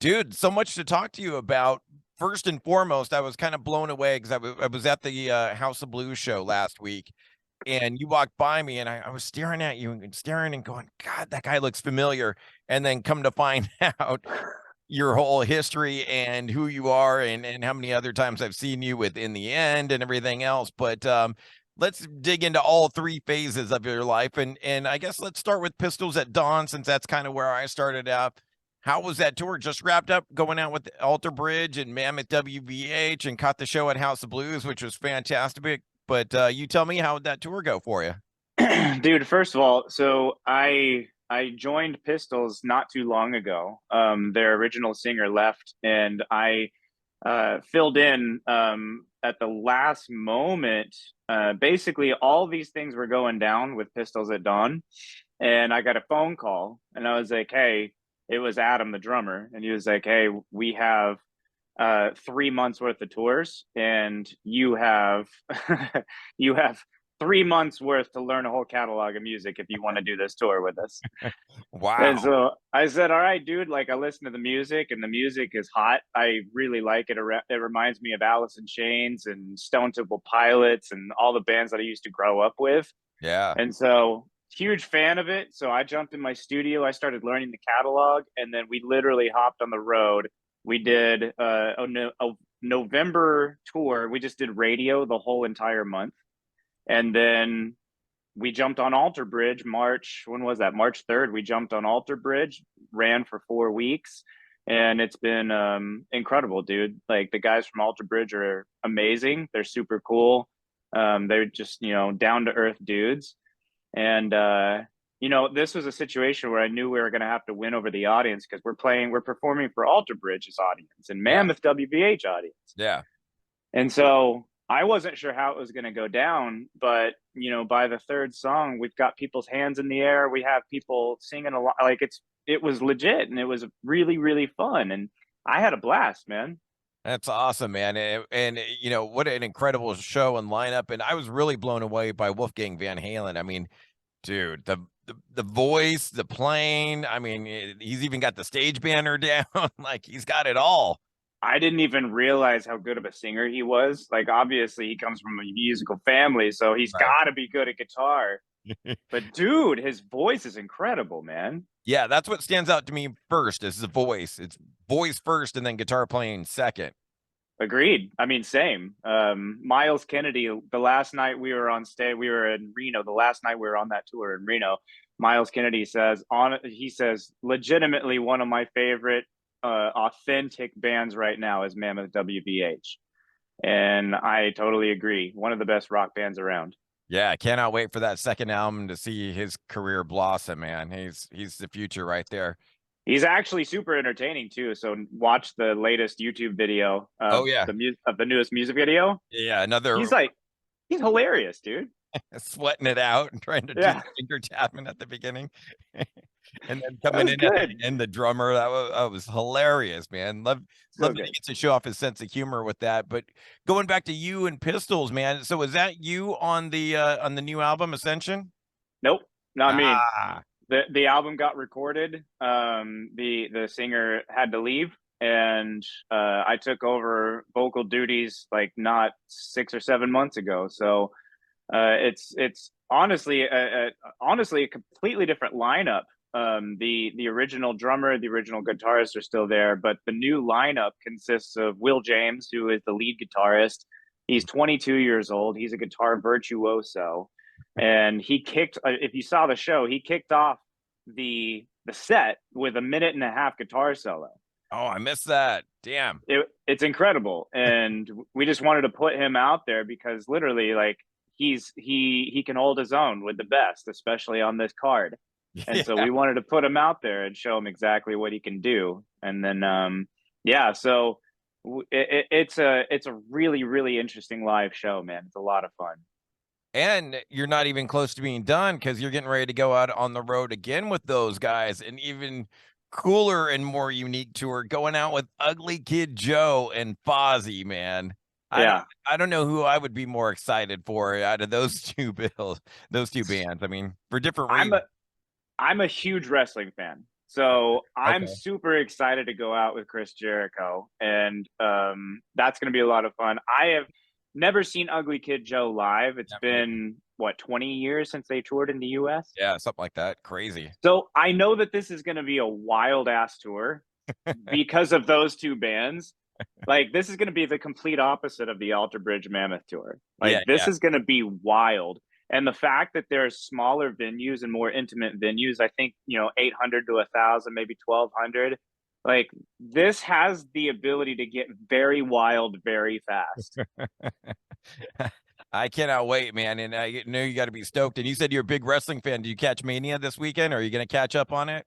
Dude, so much to talk to you about. First and foremost, I was kind of blown away because I was at the House of Blues show last week, and you walked by me, and I was staring at you and staring and going, God, that guy looks familiar. And then come to find out your whole history and who you are, and how many other times I've seen you with In the End and everything else. But let's dig into all three phases of your life, and I guess let's start with Pistols at Dawn, since that's kind of where I started out. How was that tour? Just wrapped up going out with Alter Bridge and Mammoth WVH and caught the show at House of Blues, which was fantastic. But you tell me, how would that tour go for you? Dude, first of all, so I joined Pistols not too long ago. Their original singer left, and I filled in at the last moment. Basically, all these things were going down with Pistols at Dawn, and I got a phone call, and I was like, "Hey," it was Adam, the drummer, and he was like, "Hey, we have 3 months worth of tours, and you have you have 3 months worth to learn a whole catalog of music if you want to do this tour with us." And Wow. so I said, "All right, dude, like I listen to the music and the music is hot. I really like it. It reminds me of Alice in Chains and Stone Temple Pilots and all the bands that I used to grow up with." Yeah. And so, huge fan of it. So I jumped in my studio, I started learning the catalog, and then we literally hopped on the road. We did a November tour. We just did radio the whole entire month. And then we jumped on Alter Bridge March. When was that? March 3rd. We jumped on Alter Bridge, ran for 4 weeks, and it's been incredible, dude. Like the guys from Alter Bridge are amazing. They're super cool. They're just down to earth dudes. And this was a situation where I knew we were going to have to win over the audience because we're performing for Alter Bridge's audience and Yeah. Mammoth WVH audience. Yeah. And so I wasn't sure how it was going to go down, but by the third song, we've got people's hands in the air. We have people singing a lot. Like it was legit, and it was really, really fun. And I had a blast, man. That's awesome, man. What an incredible show and lineup. And I was really blown away by Wolfgang Van Halen. I mean, dude, the voice, the playing. I mean, he's even got the stage banner down. Like he's got it all. I didn't even realize how good of a singer he was. Like, obviously, he comes from a musical family, so he's Right. got to be good at guitar. But dude, his voice is incredible, man. Yeah, that's what stands out to me first is the voice. It's voice first and then guitar playing second. Agreed. I mean, same. Miles Kennedy, the last night we were on stage, we were in Reno. The last night we were on that tour in Reno, Miles Kennedy he says, legitimately one of my favorite authentic bands right now is Mammoth WVH. And I totally agree. One of the best rock bands around. Yeah, I cannot wait for that second album to see his career blossom, man. He's the future right there. He's actually super entertaining too. So watch the latest YouTube video Oh of yeah. the newest music video. Yeah, another He's like he's hilarious, dude. sweating it out and trying to do the Yeah, finger tapping at the beginning. And then that coming was in at the good. end, the drummer, that was hilarious, man. Love So that he good. gets to show off his sense of humor with that. But going back to you and Pistols, man. So is that you on the new album Ascension? Nope. No, I mean Ah, the album got recorded. The singer had to leave, and I took over vocal duties like not 6 or 7 months ago. So it's honestly a completely different lineup. The original drummer, the original guitarist are still there, but the new lineup consists of Will James, who is the lead guitarist. He's 22 years old. He's a guitar virtuoso, and he kicked. If you saw the show, he kicked off the set with a minute and a half guitar solo. oh, I missed that. Damn. It's incredible, and we just wanted to put him out there because literally, like he can hold his own with the best, especially on this card. And so Yeah. we wanted to put him out there and show him exactly what he can do. And then yeah, so it's a really, really interesting live show, man. It's a lot of fun. And you're not even close to being done because you're getting ready to go out on the road again with those guys, and even cooler and more unique tour going out with Ugly Kid Joe and Fozzy, man. I don't Yeah, I don't know who I would be more excited for out of those those two bands. I mean, for different I'm reasons. a I'm a huge wrestling fan. So I'm Okay. super excited to go out with Chris Jericho, and that's going to be a lot of fun. I have never seen Ugly Kid Joe live. It's Yeah, me neither. been what 20 years since they toured in the U.S. Yeah, something like that. Crazy. So I know that this is going to be a wild ass tour because of those two bands. Like this is going to be the complete opposite of the Alter Bridge Mammoth tour. Yeah, Like this yeah. is going to be wild. And the fact that there's smaller venues and more intimate venues, I think, 800 to 1,000, maybe 1,200. Like this has the ability to get very wild very fast. I cannot wait, man. And I know you got to be stoked. And you said you're a big wrestling fan. Do you catch Mania this weekend? Or are you going to catch up on it?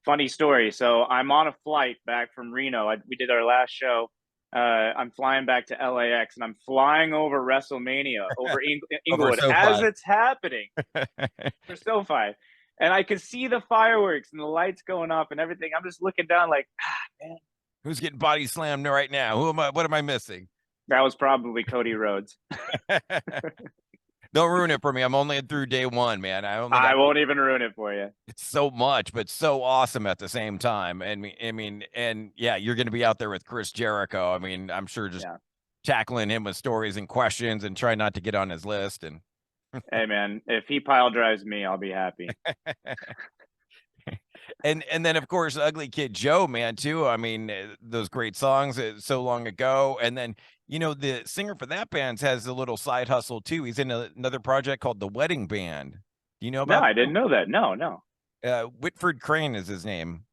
Funny story. So I'm on a flight back from Reno. We did our last show. I'm flying back to LAX and I'm flying over WrestleMania over Over Inglewood as SoFi. it's happening for SoFi. And I could see the fireworks and the lights going off and everything. I'm just looking down like, man, Who's getting body slammed right now? Who am I? What am I missing? that was probably Cody Rhodes. Don't ruin it for me. I'm only through day one, man. I only I got won't even ruin it for you. it's so much, but so awesome at the same time. And and yeah, you're going to be out there with Chris Jericho. I mean, I'm sure just Yeah. tackling him with stories and questions and try not to get on his list. And Hey, man, if he pile drives me, I'll be happy. and then of course Ugly Kid Joe, man, too. I mean, those great songs so long ago. And then the singer for that band has a little side hustle too. He's in another project called the Wedding Band. Do you know No, about I that? didn't know that. No, no. Whitford Crane is his name.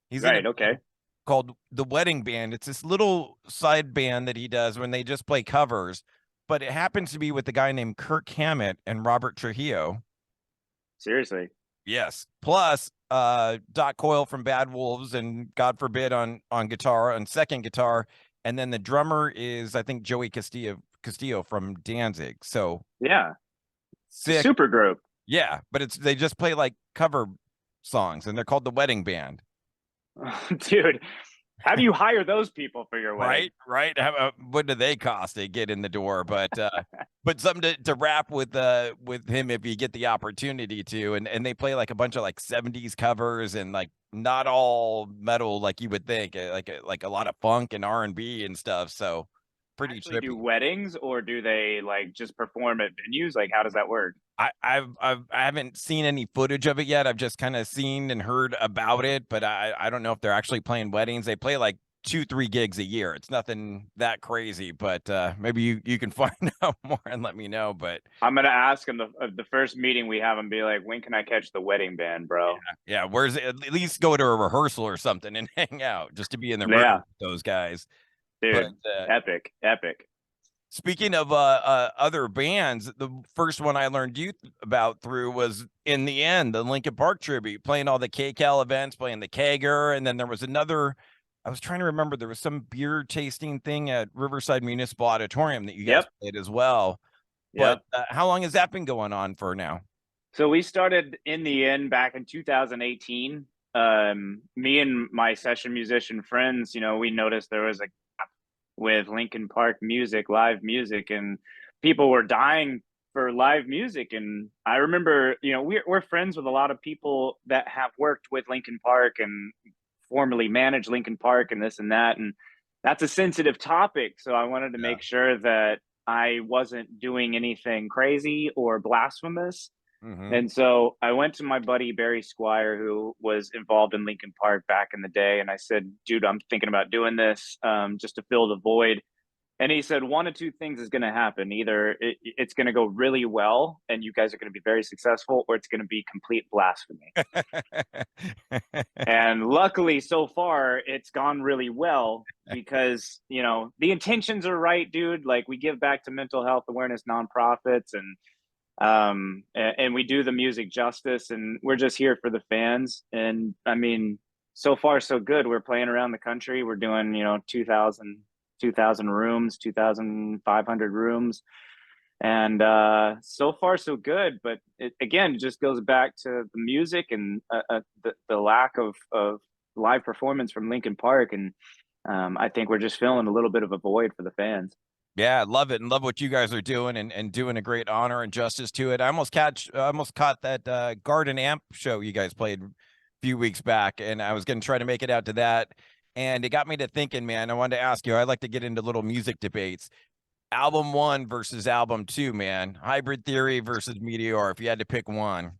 He's in a Right. band Okay. called the Wedding Band. It's this little side band that he does when they just play covers, but it happens to be with a guy named Kirk Hammett and Robert Trujillo. Seriously. Yes. Plus Doc Coyle from Bad Wolves and God forbid on guitar, on second guitar. And then the drummer is I think Joey Castillo from Danzig. So Yeah. It's a sick. super group. Yeah, but they just play like cover songs and they're called the Wedding Band. Dude, how do you hire those people for your wedding? Right. What do they cost to get in the door? But something to rap with him if you get the opportunity to. And they play like a bunch of like 70s covers and like not all metal like you would think, like a lot of funk and R&B and stuff. So pretty Actually do trippy. weddings or do they like just perform at venues? Like, how does that work? I haven't seen any footage of it yet. I've just kind of seen and heard about it, but I don't know if they're actually playing weddings. They play like 2-3 gigs a year. It's nothing that crazy, but maybe you can find out more and let me know. But I'm gonna ask him the first meeting we have and be like, when can I catch the wedding band, bro? yeah, where's it? At least go to a rehearsal or something and hang out just to be in the room Yeah, with those guys. But dude, epic, epic. speaking of other bands, the first one I learned you about through was In the End, the Linkin Park tribute, playing all the KCAL events, playing the Kegger, and then there was another. I was trying to remember there was some beer tasting thing at Riverside Municipal Auditorium that you guys Yep, played as well. But yep. how long has that been going on for now? So we started in the end back in 2018. Me and my session musician friends, we noticed there was a gap with Linkin Park music, live music, and people were dying for live music. And I remember, we're friends with a lot of people that have worked with Linkin Park and formerly managed Linkin Park and this and that. And that's a sensitive topic. So I wanted to Yeah. make sure that I wasn't doing anything crazy or blasphemous. Hmm. And so I went to my buddy Barry Squire, who was involved in Lincoln Park back in the day, and I said, "Dude, I'm thinking about doing this just to fill the void." And he said, "One of two things is going to happen: either it's going to go really well, and you guys are going to be very successful, or it's going to be complete blasphemy." And luckily, so far, it's gone really well because the intentions are right, dude. Like we give back to mental health awareness nonprofits and we do the music justice and we're just here for the fans. And I mean, so far so good. We're playing around the country. We're doing 2000 rooms, 2500 rooms, and so far so good. But again, it just goes back to the music and the lack of live performance from Linkin Park. And I think we're just filling a little bit of a void for the fans. Yeah, I love it and love what you guys are doing and doing a great honor and justice to it. I almost caught that Garden Amp show you guys played few weeks back, and I was going to try to make it out to that. And it got me to thinking, man. I wanted to ask you. I like to get into little music debates. Album 1 versus album 2, man. Hybrid Theory versus Meteor. If you had to pick one.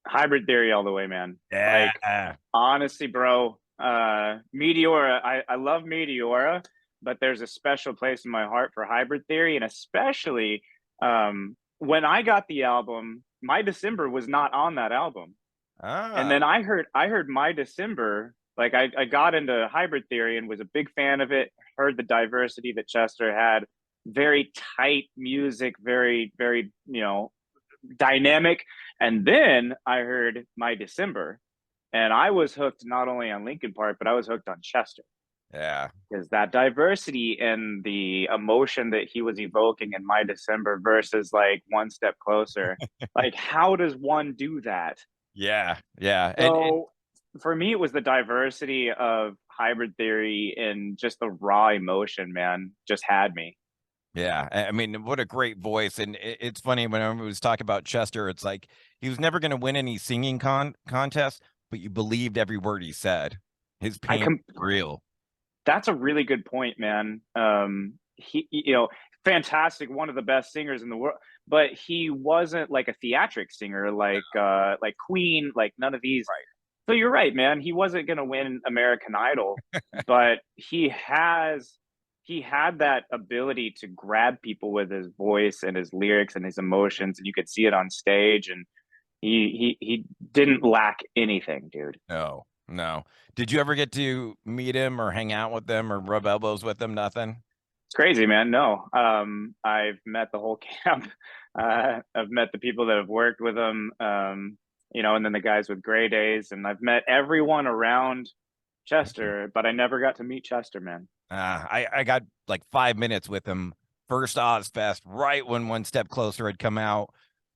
Hybrid Theory all the way, man. Like, Yeah. honestly, bro, Meteora, I love Meteora, but there's a special place in my heart for Hybrid Theory, and especially when I got the album, My December was not on that album. And Ah. then I heard My December, like I got into Hybrid Theory and was a big fan of it, heard the diversity that Chester had, very tight music, very, very, dynamic. And then I heard My December, and I was hooked not only on Linkin Park, but I was hooked on Chester Yeah. because that diversity and the emotion that he was evoking in My December versus like One Step Closer. Like, how does one do that? Yeah. Yeah. And So for me, it was the diversity of Hybrid Theory and just the raw emotion, man, just had me. yeah, I mean, what a great voice. And it's funny when I was talking about Chester, it's like he was never going to win any singing contest, but you believed every word he said. His I pain com- was real. that's a really good point, man. He, fantastic, one of the best singers in the world, but he wasn't like a theatric singer, like Queen, like none of these. Right. So you're right, man. He wasn't going to win American Idol, but he had that ability to grab people with his voice and his lyrics and his emotions, and you could see it on stage. And he didn't lack anything, dude. No, no. Did you ever get to meet him or hang out with them or rub elbows with them? Nothing. It's crazy, man. No, I've met the whole camp. I've met the people that have worked with him. And then the guys with Gray Daze, and I've met everyone around Chester, but I never got to meet Chester, man. I got like 5 minutes with him. First Ozfest, right when One Step Closer had come out,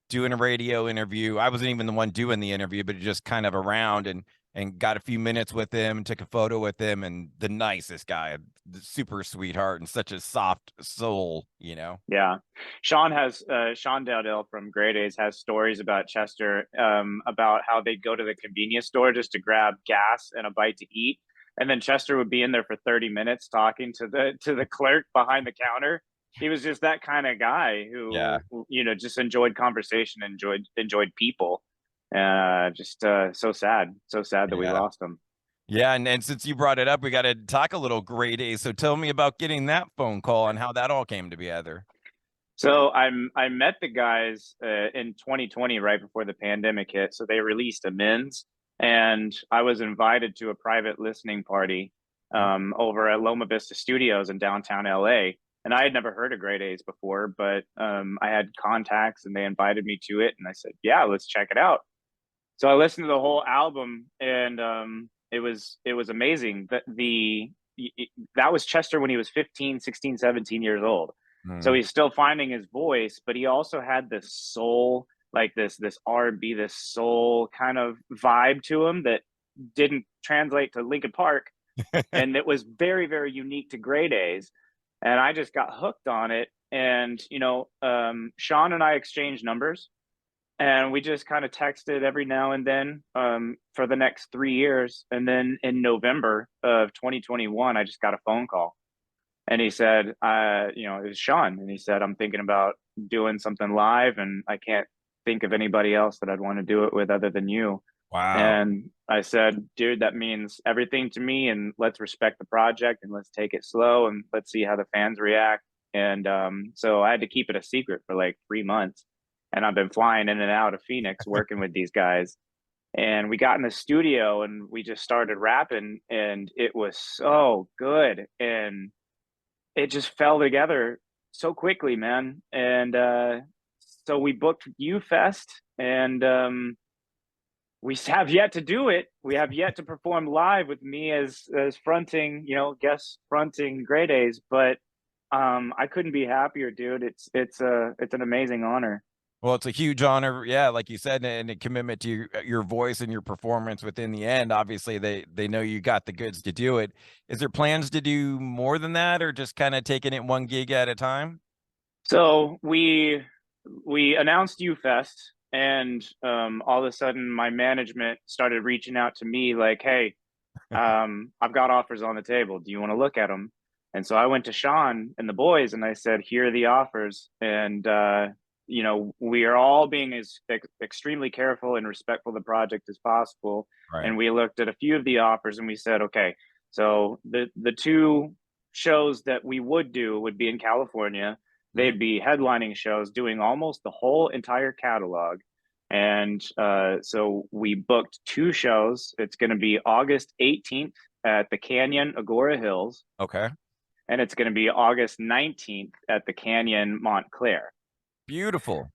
doing a radio interview. I wasn't even the one doing the interview, but just kind of around and got a few minutes with him and took a photo with him. And the nicest guy, the super sweetheart and such a soft soul, you know. Yeah, Sean Dowdell from Gray Days has stories about Chester, about how they'd go to the convenience store just to grab gas and a bite to eat, and then Chester would be in there for 30 minutes talking to the clerk behind the counter. He was just that kind of guy Yeah. who just enjoyed conversation, enjoyed people. Just so sad that we Yeah. lost him. Yeah. And since you brought it up, we got to talk a little Gray Days. So tell me about getting that phone call and how that all came together. So I met the guys in 2020, right before the pandemic hit. So they released Amends, and I was invited to a private listening party over at Loma Vista Studios in downtown LA. And I had never heard of Great A's before, but I had contacts, and they invited me to it, and I said, "Yeah, let's check it out." So I listened to the whole album, and it was amazing. That was Chester when he was 15, 16, 17 years old. So Mm. he's still finding his voice, but he also had this soul, like this R&B, this soul kind of vibe to him that didn't translate to Linkin Park, and it was very, very unique to Gray Days. And I just got hooked on it. And Sean and I exchanged numbers, and we just kind of texted every now and then for the next 3 years. And then in November of 2021, I just got a phone call, and he said, it was Sean, and he said, "I'm thinking about doing something live, and I can't think of anybody else that I'd want to do it with other than you." Wow. And I said, "Dude, that means everything to me, and let's respect the project, and let's take it slow, and let's see how the fans react." And so I had to keep it a secret for like 3 months, and I've been flying in and out of Phoenix working with these guys. And we got in the studio, and we just started rapping, and it was so good, and it just fell together so quickly, man. And so we booked U Fest, and we have yet to do it. We have yet to perform live with me as fronting, guest fronting Gray Days. But I couldn't be happier, dude. It's an amazing honor. Well, it's a huge honor, yeah, like you said, and a commitment to your voice and your performance within the end. Obviously, they know you got the goods to do it. Is there plans to do more than that, or just kind of taking it one gig at a time? So we announced U Fest, and all of a sudden my management started reaching out to me like, hey, I've got offers on the table. Do you want to look at them? And so I went to Sean and the boys and I said, here are the offers. And, we are all being as extremely careful and respectful of the project as possible. Right. And we looked at a few of the offers and we said, okay, so the two shows that we would do would be in California. They'd be headlining shows doing almost the whole entire catalog. And so we booked two shows. It's going to be August 18th at the Canyon Agora Hills. Okay. And it's going to be August 19th at the Canyon Montclair. Beautiful.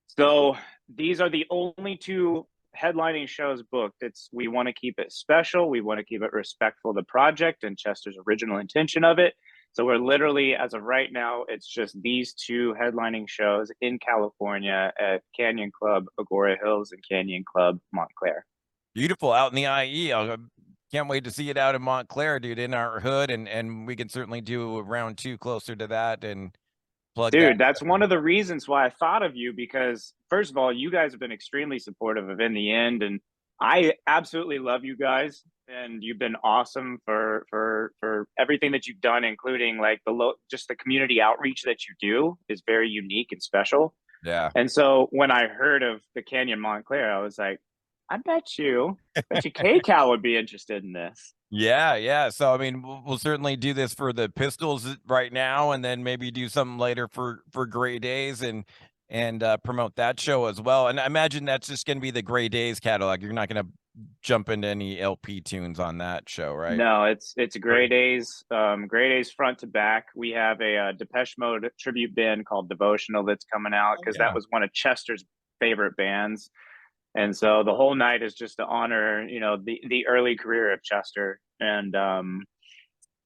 So these are the only two headlining shows booked. We want to keep it special. We want to keep it respectful of the project and Chester's original intention of it. So we're literally, as of right now, it's just these two headlining shows in California at Canyon Club Agora Hills and Canyon Club Montclair. Beautiful, out in the IE. Can't wait to see it out in Montclair, dude, in our hood, and we can certainly do a round two closer to that and plug that. Dude, that's one of the reasons why I thought of you, because first of all, you guys have been extremely supportive of In the End, and I absolutely love you guys, and you've been awesome for everything that you've done, including like just the community outreach that you do is very unique and special. Yeah. And so when I heard of the Canyon Montclair, I was like, I bet you KCal would be interested in this. Yeah. So I mean, we'll certainly do this for the Pistols right now, and then maybe do something later for Gray Daze and promote that show as well. And I imagine that's just going to be the Gray Daze catalog. You're not going to jump into any LP tunes on that show, right? No, it's Gray Daze, Gray Daze front to back. We have a Depeche Mode tribute band called Devotional that's coming out because that was one of Chester's favorite bands. And so the whole night is just to honor, the early career of Chester. And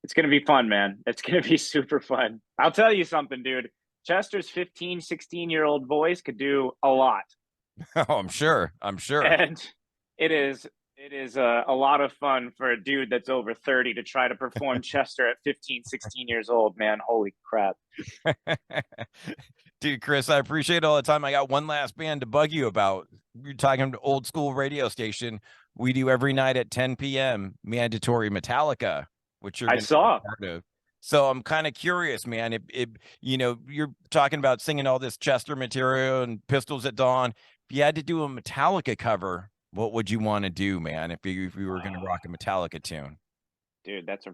it's going to be fun, man. It's going to be super fun. I'll tell you something, dude. Chester's 15, 16-year-old voice could do a lot. Oh, I'm sure. And it is a lot of fun for a dude that's over 30 to try to perform Chester at 15, 16 years old, man. Holy crap. Dude, Chris, I appreciate all the time. I got one last band to bug you about. You're talking to old school radio station. We do every night at 10 p.m. mandatory Metallica, which you're I saw. Part of. So I'm kind of curious, man. If you're talking about singing all this Chester material and Pistols at Dawn. If you had to do a Metallica cover, what would you want to do, man? If you were going to rock a Metallica tune, dude, that's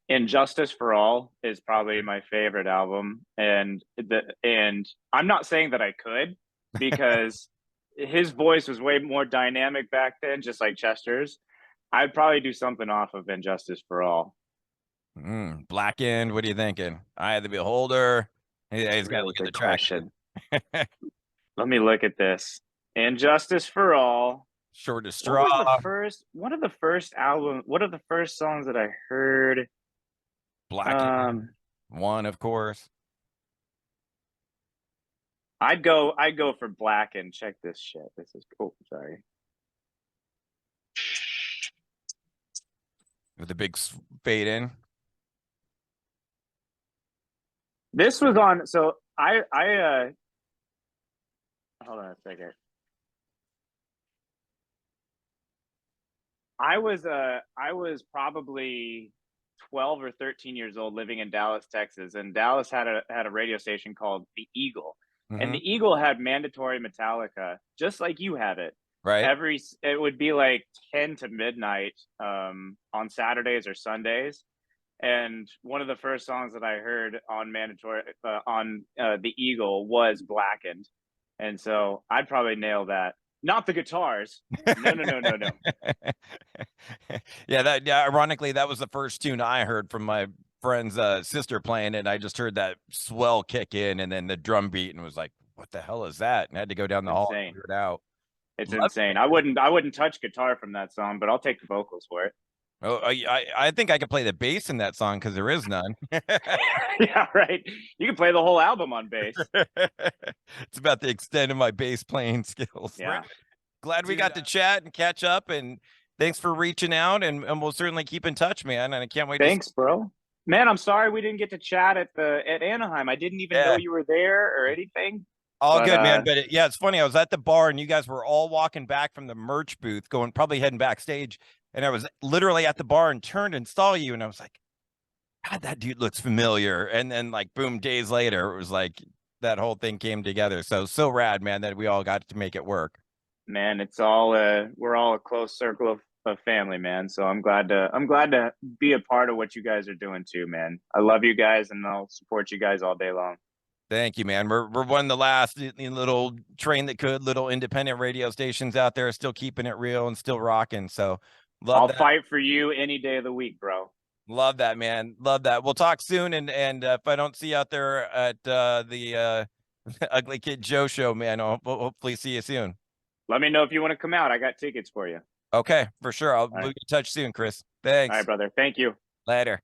Injustice for All is probably my favorite album, and I'm not saying that I could, because his voice was way more dynamic back then, just like Chester's. I'd probably do something off of Injustice for All. Blackened. What are you thinking? Eye of the Beholder. He's got to look at the traction. Let me look at this. Injustice for All. Short of Straw. One of the first songs that I heard? Blackened. One, of course. I'd go for Blackened. Check this shit. This is sorry. With the big fade in. This was on, so I hold on a second. I was probably 12 or 13 years old, living in Dallas, Texas, and Dallas had a radio station called The Eagle. And The Eagle had mandatory Metallica, just like you have it. Right. It would be like 10 to midnight on Saturdays or Sundays. And one of the first songs that I heard on mandatory on The Eagle was Blackened. And so I'd probably nail that. Not the guitars. No. Yeah, ironically, that was the first tune I heard from my friend's sister playing it. I just heard that swell kick in and then the drum beat and was like, what the hell is that? And I had to go down the hall and figure it out. It's insane. I wouldn't touch guitar from that song, but I'll take the vocals for it. Oh, I think I could play the bass in that song because there is none. Yeah, right. You can play the whole album on bass. It's about the extent of my bass playing skills. Yeah. Right? Glad we got to chat and catch up, and thanks for reaching out, and we'll certainly keep in touch, man. And I can't wait. Thanks, bro. Man, I'm sorry we didn't get to chat at Anaheim. I didn't even know you were there or anything. All But good, man. But yeah, it's funny. I was at the bar and you guys were all walking back from the merch booth, going probably heading backstage. And I was literally at the bar and turned and saw you. And I was like, God, that dude looks familiar. And then, like, boom, days later, it was like that whole thing came together. So rad, man, that we all got to make it work. man, it's all we're all a close circle of family, man. So I'm glad to be a part of what you guys are doing too, man. I love you guys, and I'll support you guys all day long. Thank you, man. We're one of the last little train that could, little independent radio stations out there, still keeping it real and still rocking. So love I'll that. fight for you any day of the week, bro. Love that, man. Love that. We'll talk soon. And if I don't see you out there at the Ugly Kid Joe show, man, we'll hopefully see you soon. Let me know if you want to come out. I got tickets for you. Okay, for sure. I'll All be right. in touch soon, Chris. All right, Thanks. brother. Thank you. Later.